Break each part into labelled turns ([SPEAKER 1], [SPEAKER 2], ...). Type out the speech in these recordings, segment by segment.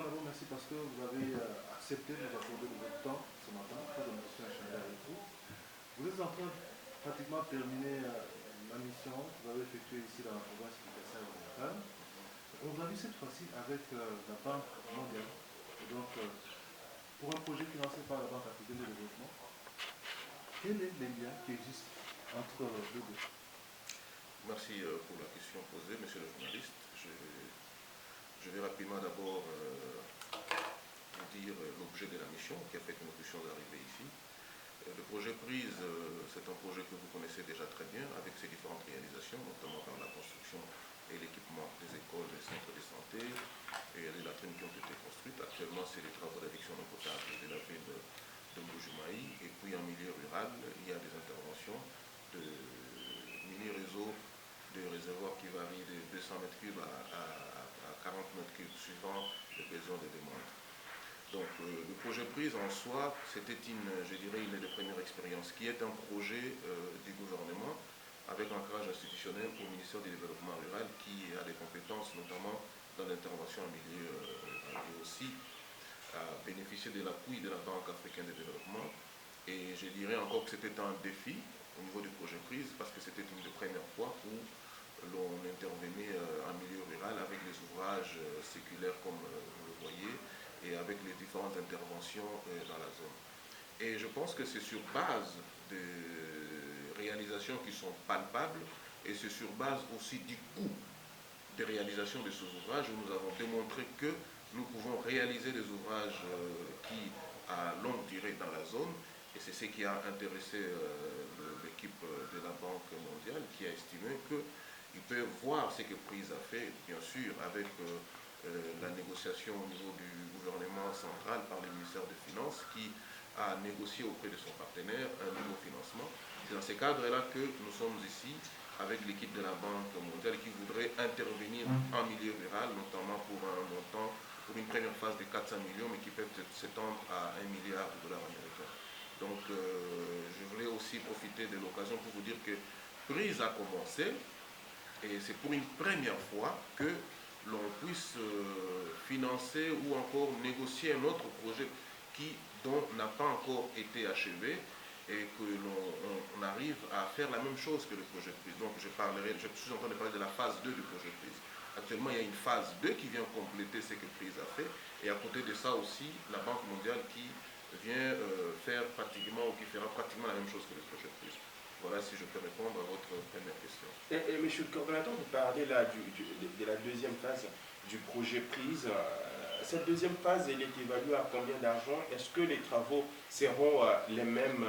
[SPEAKER 1] Président, d'abord, merci parce que vous avez accepté de nous accorder de votre temps ce matin pour que nous puissions échanger avec vous. Vous êtes en train de pratiquement terminer la mission que vous avez effectuée ici dans la province du Kasaï-Oriental. On vous a vu cette fois-ci avec la Banque mondiale, et donc pour un projet financé par la Banque africaine de développement. Quel est le lien qui existe entre les deux?
[SPEAKER 2] Merci pour la question posée, monsieur le journaliste. Je vais rapidement d'abord vous dire l'objet de la mission qui a fait que nous puissions arriver ici. Le projet PRISE, c'est un projet que vous connaissez déjà très bien avec ses différentes réalisations, notamment dans la construction et l'équipement des écoles, des centres de santé et des latrines qui ont été construites. Actuellement, c'est les travaux d'addiction d'eau potable de la ville de Mbujimaï. Et puis en milieu rural, il y a des interventions de mini-réseaux de réservoirs qui varient de 200 mètres cubes à 40 mètres cubes, suivant les besoins des demandes. Donc le projet PRISE en soi, c'était je dirais, une des premières expériences, qui est un projet du gouvernement avec un ancrage institutionnel au ministère du Développement rural, qui a des compétences notamment dans l'intervention en milieu rural, et aussi à bénéficier de l'appui de la Banque africaine de développement. Et je dirais encore que c'était un défi au niveau du projet PRISE, parce que c'était une des premières fois où l'on intervenait en milieu rural avec les ouvrages séculaires comme vous le voyez, et avec les différentes interventions dans la zone. Et je pense que c'est sur base de réalisations qui sont palpables, et c'est sur base aussi du coût des réalisations de ces ouvrages où nous avons démontré que nous pouvons réaliser des ouvrages qui à longue durée dans la zone, et c'est ce qui a intéressé l'équipe de la Banque mondiale, qui a estimé qu'ils peuvent voir ce que PRISE a fait, bien sûr, avec la négociation au niveau du gouvernement central par le ministère des Finances, qui a négocié auprès de son partenaire un nouveau financement. C'est dans ce cadre-là que nous sommes ici avec l'équipe de la Banque mondiale qui voudrait intervenir en milieu rural, notamment pour un montant, pour une première phase de 400 millions, mais qui peut s'étendre à 1 milliard de dollars américains. Donc je voulais aussi profiter de l'occasion pour vous dire que PRISE a commencé, et c'est pour une première fois que l'on puisse financer ou encore négocier un autre projet dont n'a pas encore été achevé, et que l'on arrive à faire la même chose que le projet PRISE. Donc je suis en train de parler de la phase 2 du projet PRISE. Actuellement, il y a une phase 2 qui vient compléter ce que PRISE a fait, et à côté de ça aussi, la Banque mondiale qui vient faire pratiquement, ou qui fera pratiquement la même chose que le projet PRISE. Voilà si je peux répondre à votre première question.
[SPEAKER 3] Et monsieur le coordonnateur, vous parlez là de la deuxième phase du projet PRISE. Cette deuxième phase, elle est évaluée à combien d'argent? Est-ce que les travaux seront les mêmes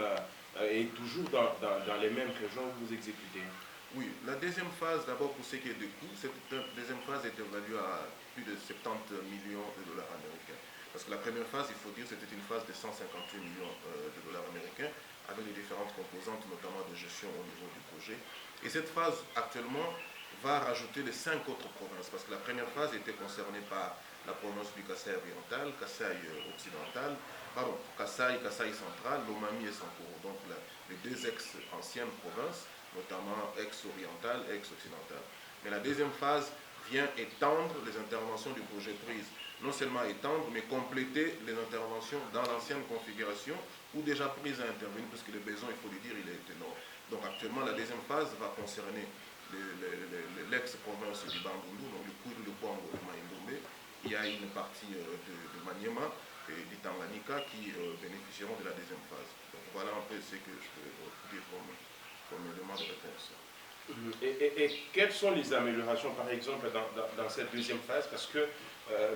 [SPEAKER 3] et toujours dans les mêmes régions que vous exécutez?
[SPEAKER 2] Oui, la deuxième phase, d'abord pour ce qui est de coût, cette deuxième phase est évaluée à plus de 70 millions de dollars américains. Parce que la première phase, il faut dire, c'était une phase de 158 millions de dollars américains, avec les différentes composantes, notamment de gestion au niveau du projet. Et cette phase, actuellement, va rajouter les 5 autres provinces, parce que la première phase était concernée par la province du Kasaï oriental, Kasaï occidental, pardon, Kasaï central, Lomami et Sankoro, donc les deux ex-anciennes provinces, notamment ex-oriental et ex-occidental. Mais la deuxième phase vient étendre les interventions du projet PRISE. Non seulement étendre, mais compléter les interventions dans l'ancienne configuration où déjà PRISE a intervenu, parce que le besoin, il faut le dire, il est énorme. Donc actuellement, la deuxième phase va concerner l'ex-province du Bandundu, donc le Kouirou, le Kwango et le Maïndomé. Il y a une partie de Maniema et du Tanganyika qui bénéficieront de la deuxième phase. Donc voilà un peu ce que je peux dire comme élément de réponse.
[SPEAKER 3] Et quelles sont les améliorations, par exemple, dans cette deuxième phase? Parce que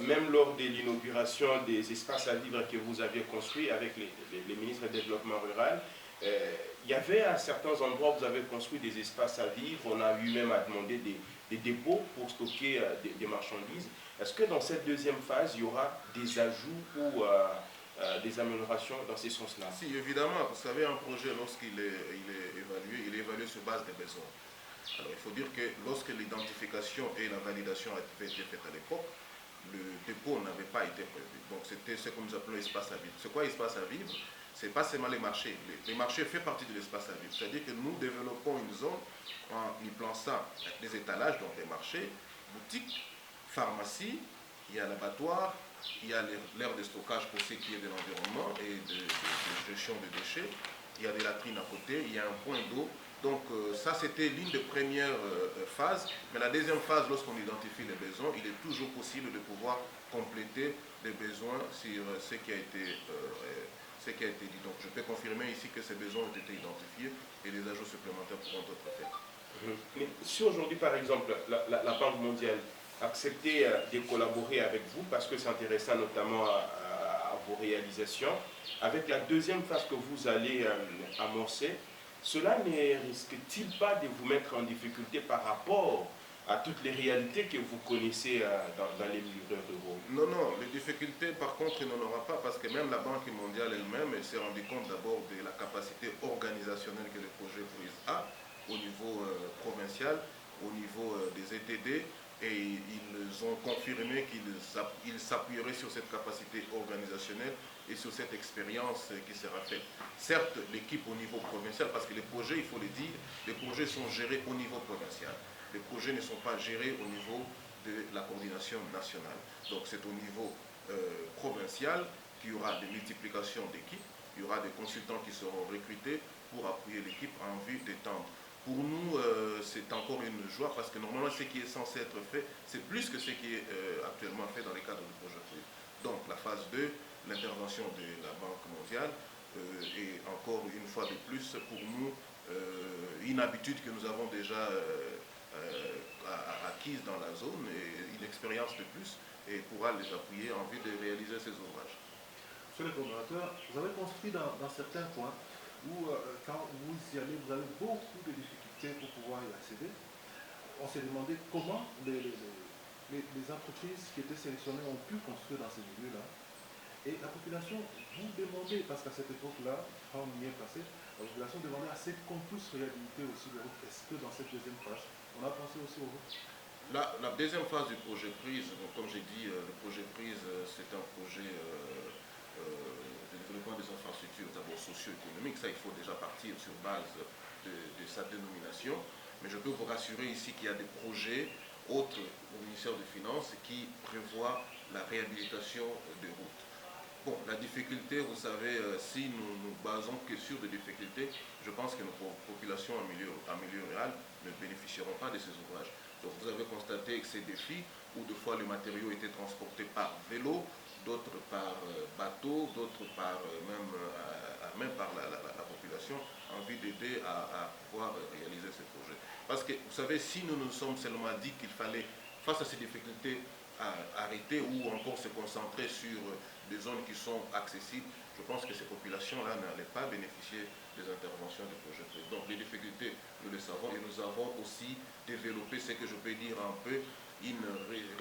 [SPEAKER 3] même lors de l'inauguration des espaces à vivre que vous aviez construits avec les ministres du développement rural, il y avait à certains endroits où vous avez construit des espaces à vivre. On a eu même à demander des dépôts pour stocker des marchandises. Est-ce que dans cette deuxième phase, il y aura des ajouts ou des améliorations dans ce sens-là?
[SPEAKER 2] Si, évidemment. Vous savez, un projet, lorsqu'il est évalué sur base des besoins. Alors, il faut dire que lorsque l'identification et la validation avaient été faites à l'époque, le dépôt n'avait pas été prévu. Donc, c'était ce que nous appelons espace à vivre. C'est quoi espace à vivre? Ce n'est pas seulement les marchés. Les marchés font partie de l'espace à vivre. C'est-à-dire que nous développons une zone en y plaçant des étalages, donc des marchés, boutiques, pharmacies, il y a l'abattoir, il y a l'aire de stockage pour ce qui est de l'environnement et de gestion de déchets, il y a des latrines à côté, il y a un point d'eau. Donc ça, c'était l'une des premières phases. Mais la deuxième phase, lorsqu'on identifie les besoins, il est toujours possible de pouvoir compléter les besoins sur ce qui a été dit. Donc je peux confirmer ici que ces besoins ont été identifiés et les ajouts supplémentaires pourront être faits.
[SPEAKER 3] Mais si aujourd'hui, par exemple, la Banque mondiale acceptait de collaborer avec vous, parce que c'est intéressant notamment à vos réalisations, avec la deuxième phase que vous allez amorcer, cela ne risque-t-il pas de vous mettre en difficulté par rapport à toutes les réalités que vous connaissez dans les livreurs d'euros?
[SPEAKER 2] Non, non, les difficultés par contre il n'en aura pas parce que même la Banque mondiale elle-même elle s'est rendue compte d'abord de la capacité organisationnelle que le projet PRISE a au niveau provincial, au niveau des ETD, et ils ont confirmé qu'ils s'appuieraient sur cette capacité organisationnelle et sur cette expérience qui sera faite. Certes, l'équipe au niveau provincial, parce que les projets, il faut le dire, les projets sont gérés au niveau provincial. Les projets ne sont pas gérés au niveau de la coordination nationale. Donc c'est au niveau provincial qu'il y aura des multiplications d'équipes, il y aura des consultants qui seront recrutés pour appuyer l'équipe en vue d'étendre. Pour nous, c'est encore une joie parce que normalement, ce qui est censé être fait, c'est plus que ce qui est actuellement fait dans le cadre du projet PRISE. Donc, la phase 2, l'intervention de la Banque mondiale, est encore une fois de plus pour nous une habitude que nous avons déjà acquise dans la zone et une expérience de plus et pourra les appuyer en vue de réaliser ces ouvrages.
[SPEAKER 1] Monsieur le coordonnateur, vous avez construit dans certains points où, quand vous y allez, vous avez beaucoup de difficultés pour pouvoir y accéder. On s'est demandé comment les entreprises qui étaient sélectionnées ont pu construire dans ces milieux-là. Et la population vous demandait, parce qu'à cette époque-là, quand on y est passé, la population demandait à ce qu'on puisse réhabiliter aussi les routes. Est-ce que dans cette deuxième phase, on a pensé aussi aux routes?
[SPEAKER 2] La deuxième phase du projet PRISE, comme j'ai dit, le projet PRISE, c'est un projet de développement des infrastructures, d'abord socio-économiques. Ça, il faut déjà partir sur base de sa dénomination. Mais je peux vous rassurer ici qu'il y a des projets autres au ministère des Finances qui prévoient la réhabilitation des routes. Bon, la difficulté, vous savez, si nous nous basons que sur des difficultés, je pense que nos populations en milieu rural ne bénéficieront pas de ces ouvrages. Donc vous avez constaté que ces défis, où deux fois le matériau était transporté par vélo, d'autres par bateau, d'autres par même par la population, en vue d'aider à pouvoir réaliser ces projets. Parce que vous savez, si nous nous sommes seulement dit qu'il fallait, face à ces difficultés, arrêter ou encore se concentrer sur des zones qui sont accessibles, je pense que ces populations-là n'allaient pas bénéficier des interventions du projet PRISE. Donc les difficultés, nous le savons, et nous avons aussi développé ce que je peux dire un peu, une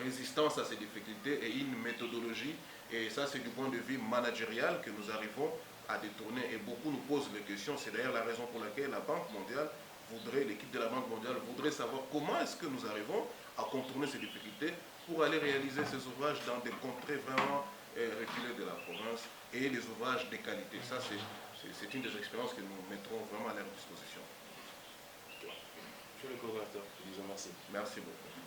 [SPEAKER 2] résistance à ces difficultés et une méthodologie. Et ça, c'est du point de vue managérial que nous arrivons à détourner. Et beaucoup nous posent les questions. C'est d'ailleurs la raison pour laquelle la Banque mondiale voudrait, l'équipe de la Banque mondiale voudrait savoir comment est-ce que nous arrivons à contourner ces difficultés pour aller réaliser ces ouvrages dans des contrées vraiment reculées de la province et les ouvrages de qualité. Ça, c'est une des expériences que nous mettrons vraiment à leur disposition.
[SPEAKER 3] Monsieur le coordonnateur, je vous remercie.
[SPEAKER 2] Merci beaucoup.